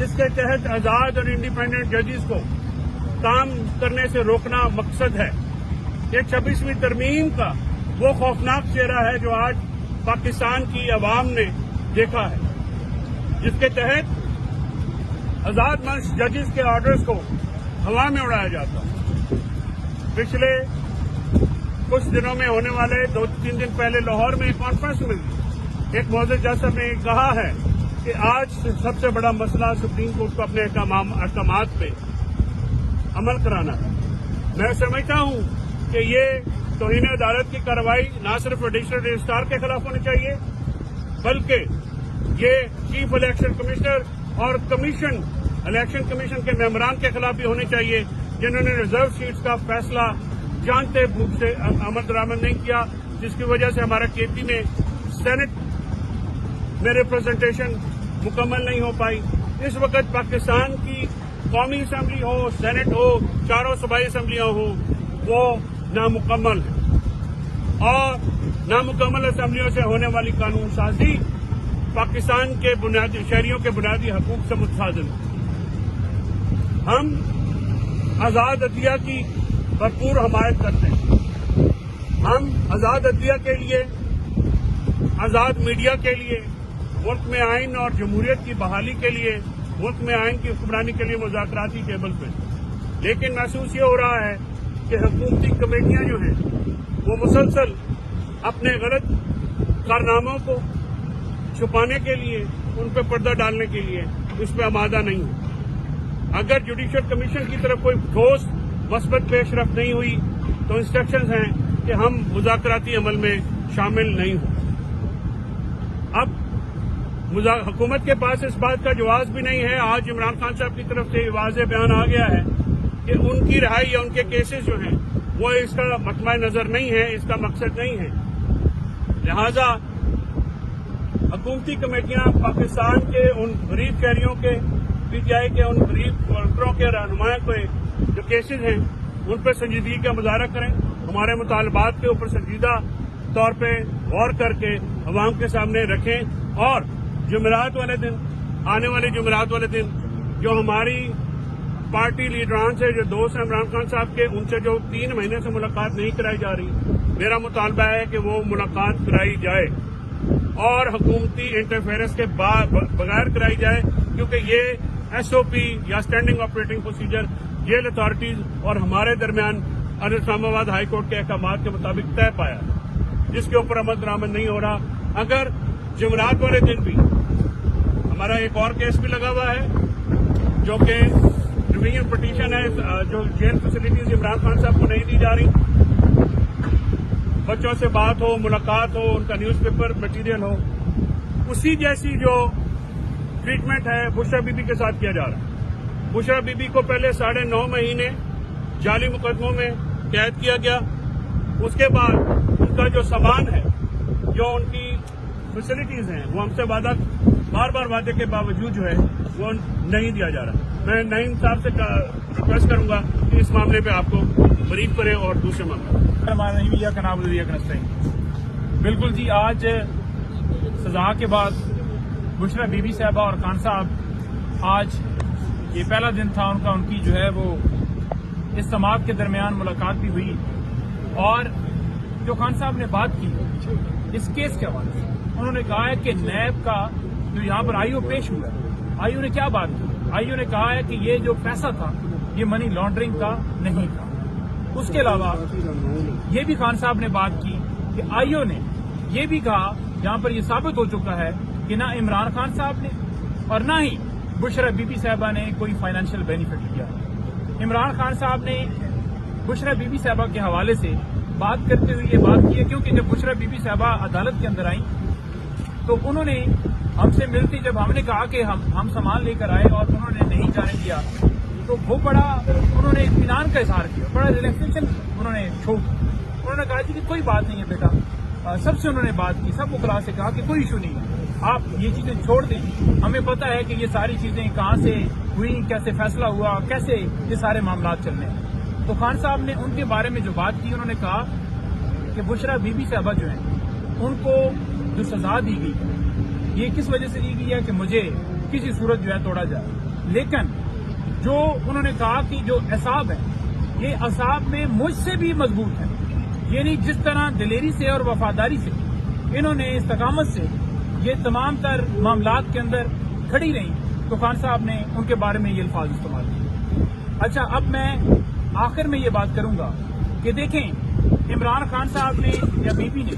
جس کے تحت آزاد اور انڈیپینڈنٹ ججز کو کام کرنے سے روکنا مقصد ہے. یہ 26ویں ترمیم کا وہ خوفناک چہرہ ہے جو آج پاکستان کی عوام نے دیکھا ہے، جس کے تحت آزاد منش ججز کے آرڈرز کو ہوا میں اڑایا جاتا ہے. پچھلے کچھ دنوں میں ہونے والے 2-3 دن پہلے لاہور میں ایک کانفرنس میں ایک معزز جج صاحب نے کہا ہے کہ آج سب سے بڑا مسئلہ سپریم کورٹ کو اپنے احکامات پہ عمل کرانا ہے. میں سمجھتا ہوں کہ یہ توہین عدالت کی کارروائی نہ صرف ایڈیشنل رجسٹرار کے خلاف ہونی چاہیے، بلکہ یہ چیف الیکشن کمشنر اور الیکشن کمیشن کے ممبران کے خلاف بھی ہونی چاہیے، جنہوں نے ریزرو سیٹس کا فیصلہ جانتے بوجھ سے عمل درآمد نہیں کیا، جس کی وجہ سے ہمارا کے پی میں سینٹ میں ریپرزنٹیشن مکمل نہیں ہو پائی. اس وقت پاکستان کی قومی اسمبلی ہو، سینٹ ہو، چاروں صوبائی اسمبلیاں ہوں، وہ نامکمل ہے، اور نامکمل اسمبلیوں سے ہونے والی قانون سازی پاکستان کے شہریوں کے بنیادی حقوق سے متصادم ہے. ہم آزاد عدلیہ کی بھرپور حمایت کرتے ہیں. ہم آزاد عدلیہ کے لیے، آزاد میڈیا کے لیے، ملک میں آئین اور جمہوریت کی بحالی کے لیے، ملک میں آئین کی حکمرانی کے لیے مذاکراتی ٹیبل پہ. لیکن محسوس یہ ہو رہا ہے کہ حکومتی کمیٹیاں جو ہیں وہ مسلسل اپنے غلط کارناموں کو چھپانے کے لیے، ان پہ پردہ ڈالنے کے لیے اس پہ آمادہ نہیں ہو. اگر جوڈیشل کمیشن کی طرف کوئی ٹھوس مثبت پیش رفت نہیں ہوئی تو انسٹرکشنز ہیں کہ ہم مذاکراتی عمل میں شامل نہیں ہوں. اب حکومت کے پاس اس بات کا جواز بھی نہیں ہے. آج عمران خان صاحب کی طرف سے واضح بیان آ گیا ہے کہ ان کی رہائی یا ان کے کیسز جو ہیں وہ اس کا مطمع نظر نہیں ہے، اس کا مقصد نہیں ہے. لہذا حکومتی کمیٹیاں پاکستان کے ان غریب شہریوں کے، پی ٹی آئی کے ان غریب ورکروں کے رہنماؤں کے جو کیسز ہیں ان پہ سنجیدگی کا مظاہرہ کریں، ہمارے مطالبات کے اوپر سنجیدہ طور پہ غور کر کے عوام کے سامنے رکھیں، اور جمعرات والے دن، آنے والے جمعرات والے دن جو ہماری پارٹی لیڈران سے، جو دوست ہیں عمران خان صاحب کے، ان سے جو 3 مہینے سے ملاقات نہیں کرائی جا رہی، میرا مطالبہ ہے کہ وہ ملاقات کرائی جائے اور حکومتی انٹرفیئرنس کے بغیر کرائی جائے، کیونکہ یہ ایس او پی یا standing operating procedure jail authorities اور ہمارے درمیان اسلام آباد ہائی کورٹ کے احکامات کے مطابق طے پایا، جس کے اوپر عمل درآمد نہیں ہو رہا. اگر جمعرات والے دن بھی ہمارا ایک اور کیس بھی لگا ہوا ہے جو کہ ریویژن پٹیشن ہے، جو جیل فیسلٹیز عمران خان صاحب کو نہیں دی جا رہی، بچوں سے بات ہو، ملاقات ہو، ان کا نیوز پیپر مٹیریل ہو، اسی جیسی جو ٹریٹمنٹ ہے بشرا بی بی کے ساتھ کیا جا رہا ہے. بشرا بی بی کو پہلے 9.5 مہینے جعلی مقدموں میں قید کیا گیا، اس کے بعد ان کا جو سامان ہے، جو ان کی فیسلٹیز ہیں، وہ ہم سے بار بار وعدے کے باوجود جو ہے وہ نہیں دیا جا رہا. میں نعیم صاحب سے ریکویسٹ کروں گا کہ اس معاملے پہ آپ کو بریف کرے اور دوسرے معاملے کا نام بالکل جی. آج سزا کے بعد بشرا بی بی صاحبہ اور خان صاحب، آج یہ پہلا دن تھا ان کی جو ہے وہ اس سماعت کے درمیان ملاقات بھی ہوئی، اور جو خان صاحب نے بات کی اس کیس کے حوالے سے، انہوں نے کہا ہے کہ نیب کا جو یہاں پر آئی او پیش ہوا ہے، آئی او نے کیا بات کی؟ آئی او نے کہا ہے کہ یہ جو پیسہ تھا یہ منی لانڈرنگ کا نہیں تھا. اس کے علاوہ یہ بھی خان صاحب نے بات کی کہ آئی او نے یہ بھی کہا، جہاں پر یہ ثابت ہو چکا ہے کہ نہ عمران خان صاحب نے اور نہ ہی بشرا بی بی صاحبہ نے کوئی فائنینشیل بینیفٹ لیا. عمران خان صاحب نے بشرا بی بی صاحبہ کے حوالے سے بات کرتے ہوئے یہ بات کی ہے، کیونکہ جب بشرا بی بی صاحبہ عدالت کے اندر آئیں تو انہوں نے ہم سے ملتی، جب ہم نے کہا کہ ہم سامان لے کر آئے اور انہوں نے نہیں جانے دیا، تو وہ بڑا انہوں نے اطمینان کا اظہار کیا، بڑا ریلیکسیشن انہوں نے چھوڑ. انہوں نے کہا جی کہ کوئی بات نہیں ہے بیٹا، سب سے انہوں نے بات کی، سب وکلاء سے کہا کہ کوئی ایشو نہیں ہے، آپ یہ چیزیں چھوڑ دیں، ہمیں پتہ ہے کہ یہ ساری چیزیں کہاں سے ہوئی، کیسے فیصلہ ہوا، کیسے یہ سارے معاملات چل رہے ہیں. تو خان صاحب نے ان کے بارے میں جو بات کی، انہوں نے کہا کہ بشرا بی بی صاحبہ جو ہیں ان کو جو سزا دی گئی یہ کس وجہ سے دی گئی ہے کہ مجھے کسی صورت جو ہے توڑا جائے. لیکن جو انہوں نے کہا کہ جو اعصاب ہے یہ اعصاب میں مجھ سے بھی مضبوط ہے، یعنی جس طرح دلیری سے اور وفاداری سے انہوں نے استقامت سے یہ تمام تر معاملات کے اندر کھڑی رہیں تو خان صاحب نے ان کے بارے میں یہ الفاظ استعمال کیے۔ اچھا، اب میں آخر میں یہ بات کروں گا کہ دیکھیں عمران خان صاحب نے یا بی پی نے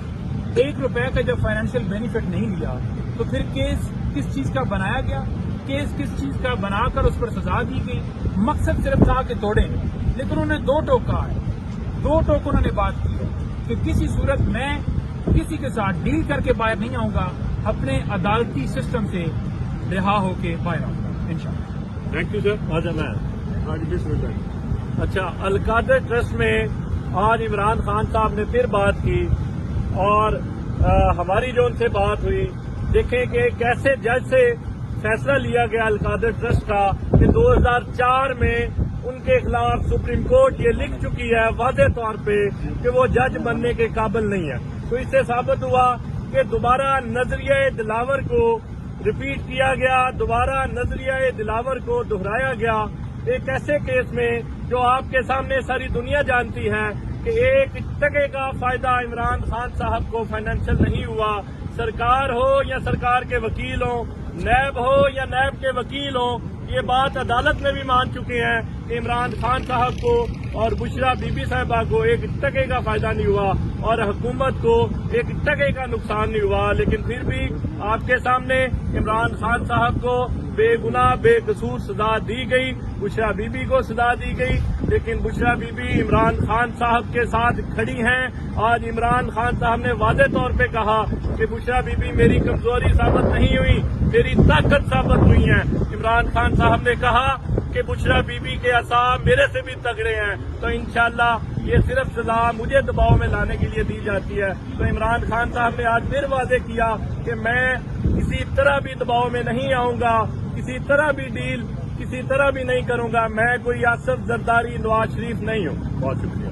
₹1 کا جب فائنینشیل بینیفٹ نہیں لیا تو پھر کیس کس چیز کا بنایا گیا، کیس کس چیز کا بنا کر اس پر سزا دی گئی، مقصد صرف تھا کہ توڑیں، لیکن انہوں نے 2 ٹوک کہا ہے، 2 ٹوک انہوں نے بات کی ہے کہ کسی صورت میں کسی کے ساتھ ڈیل کر کے باہر نہیں آؤں گا، اپنے عدالتی سسٹم سے رہا ہو کے باہر آؤں گا انشاءاللہ۔ Thank you sir. آج بسم اللہ۔ اچھا، القادر ٹرسٹ میں آج عمران خان صاحب نے پھر بات کی اور ہماری جو ان سے بات ہوئی، دیکھیں کہ کیسے جج سے فیصلہ لیا گیا القادر ٹرسٹ کا کہ 2004 میں ان کے خلاف سپریم کورٹ یہ لکھ چکی ہے واضح طور پہ کہ وہ جج بننے کے قابل نہیں ہے، تو اس سے ثابت ہوا کہ دوبارہ نظریہ دلاور کو ریپیٹ کیا گیا، دوبارہ نظریہ دلاور کو دہرایا گیا ایک ایسے کیس میں جو آپ کے سامنے ساری دنیا جانتی ہے کہ 1 ٹکے کا فائدہ عمران خان صاحب کو فائنینشیل نہیں ہوا۔ سرکار ہو یا سرکار کے وکیل ہوں، نیب ہو یا نیب کے وکیل ہوں، یہ بات عدالت میں بھی مان چکے ہیں کہ عمران خان صاحب کو اور بشرا بی بی صاحبہ کو 1 ٹکے کا فائدہ نہیں ہوا اور حکومت کو 1 ٹکے کا نقصان نہیں ہوا، لیکن پھر بھی آپ کے سامنے عمران خان صاحب کو بے گناہ بے قصور سزا دی گئی، بشرا بی بی کو سزا دی گئی، لیکن بشرا بی بی عمران خان صاحب کے ساتھ کھڑی ہیں۔ آج عمران خان صاحب نے واضح طور پہ کہا کہ بشرا بی بی میری کمزوری ثابت نہیں ہوئی، میری طاقت ثابت ہوئی ہے۔ عمران خان صاحب نے کہا کہ بشرا بی بی کے اعصاب میرے سے بھی تگڑے ہیں، تو انشاءاللہ یہ صرف سزا مجھے دباؤ میں لانے کے لیے دی جاتی ہے۔ تو عمران خان صاحب نے آج پھر واضح کیا کہ میں کسی طرح بھی دباؤ میں نہیں آؤں گا، کسی طرح بھی ڈیل کسی طرح بھی نہیں کروں گا، میں کوئی آصف زرداری نواز شریف نہیں ہوں۔ بہت شکریہ۔